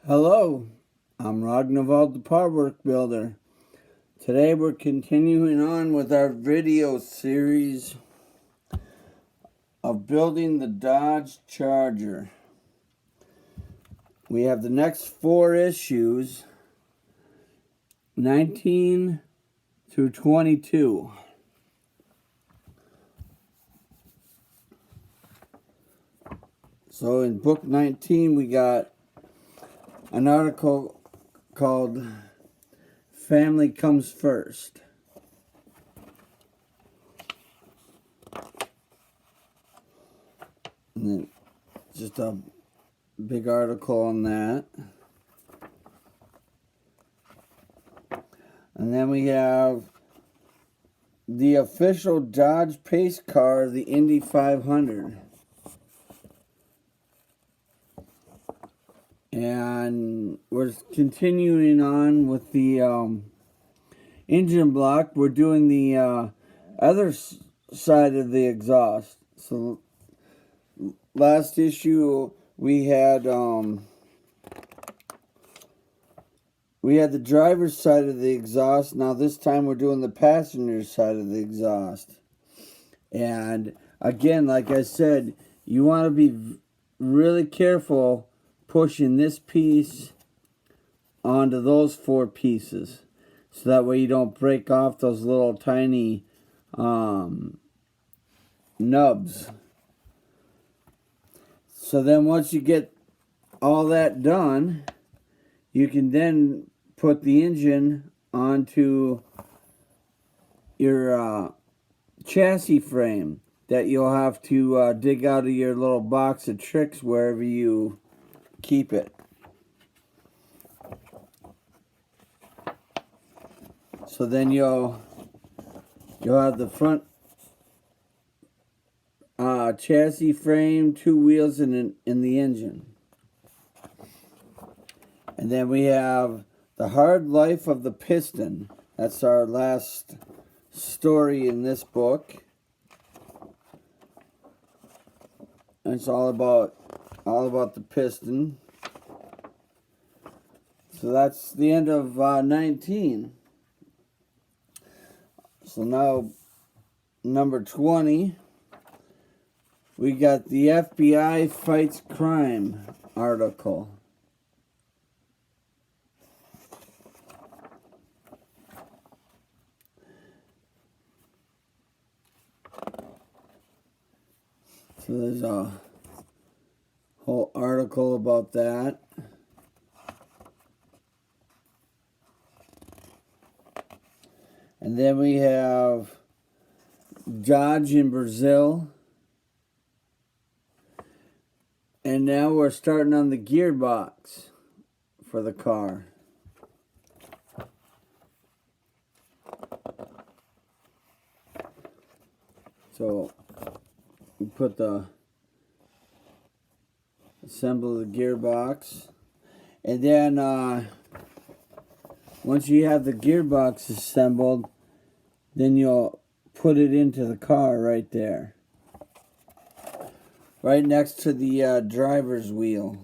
Hello, I'm Ragnvald the Powerwork Builder. Today we're continuing on with our video series of building the Dodge Charger. We have the next 4 issues, 19 through 22. So in book 19 we got an article called Family Comes First. And then just a big article on that. And then we have the official Dodge pace car, the Indy 500. And we're continuing on with the engine block. We're doing the other side of the exhaust. So last issue we had the driver's side of the exhaust. Now this time we're doing the passenger side of the exhaust. And again, like I said, you want to be really careful pushing this piece onto those 4 pieces, so that way you don't break off those little tiny nubs. So then once you get all that done, you can then put the engine onto your chassis frame that you'll have to dig out of your little box of tricks wherever you keep it. So then you'll have the front chassis frame, 2 wheels, and in the engine. And then we have the hard life of the piston. That's our last story in this book. And it's all about the piston. So that's the end of 19. So now number 20, we got the FBI Fights Crime article. So there's a whole article about that. And then we have Dodge in Brazil. And now we're starting on the gearbox for the car. So we assemble the gearbox. And then once you have the gearbox assembled, then you'll put it into the car right there. Right next to the driver's wheel.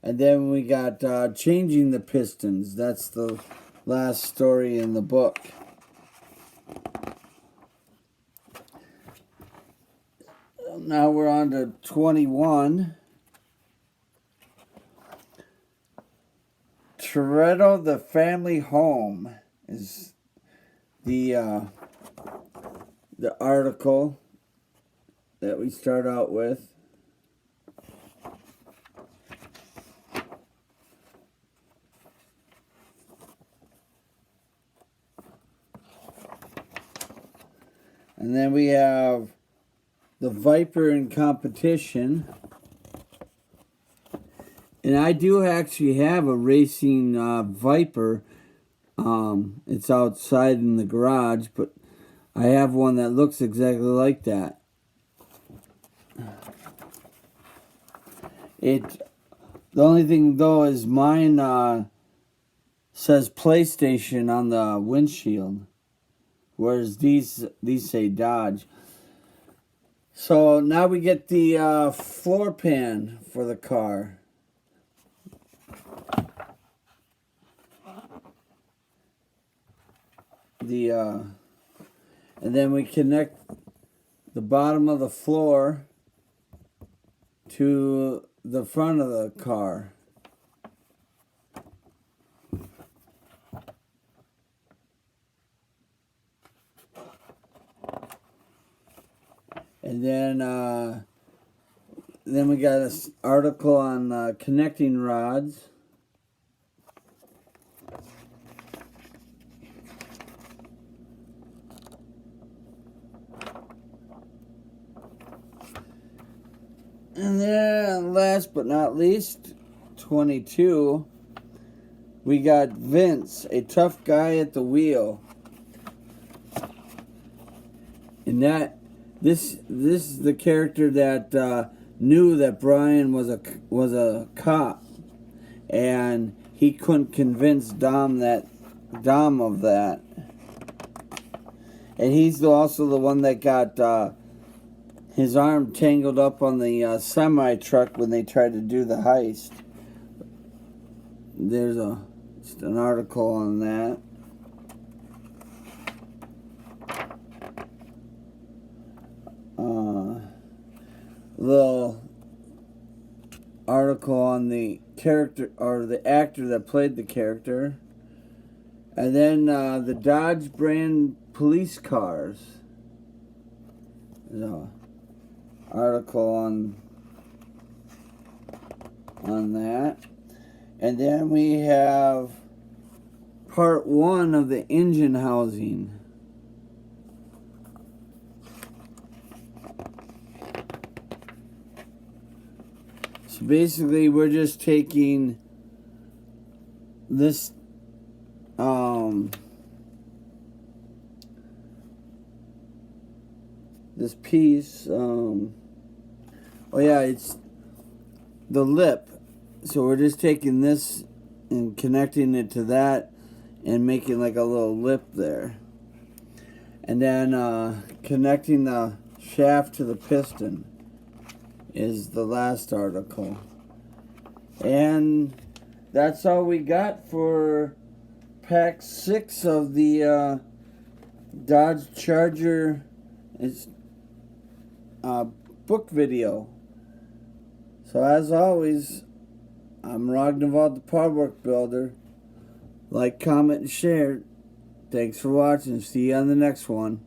And then we got changing the pistons. That's the last story in the book. Now we're on to 21. Toretto, the family home, is the article that we start out with. And then we have the Viper in competition. And I do actually have a racing Viper. It's outside in the garage, but I have one that looks exactly like that. The only thing though is mine says PlayStation on the windshield. whereas these say Dodge. So now we get the floor pan for the car. And then we connect the bottom of the floor to the front of the car. And then we got an article on connecting rods. And then, last but not least, 22, we got Vince, a tough guy at the wheel. And this is the character that knew that Brian was a cop, and he couldn't convince Dom of that. And he's also the one that got his arm tangled up on the semi-truck when they tried to do the heist. There's just an article on that. Little article on the character, or the actor that played the character. And then the Dodge brand police cars. There's an article on that. And then we have part 1 of the engine housing. So basically we're just taking this this piece, it's the lip. So we're just taking this and connecting it to that and making like a little lip there. And then connecting the shaft to the piston is the last article. And that's all we got for pack 6 of the Dodge Charger book video. So as always, I'm Ragnvald the Podwork Builder. Like, comment, and share. Thanks for watching. See you on the next one.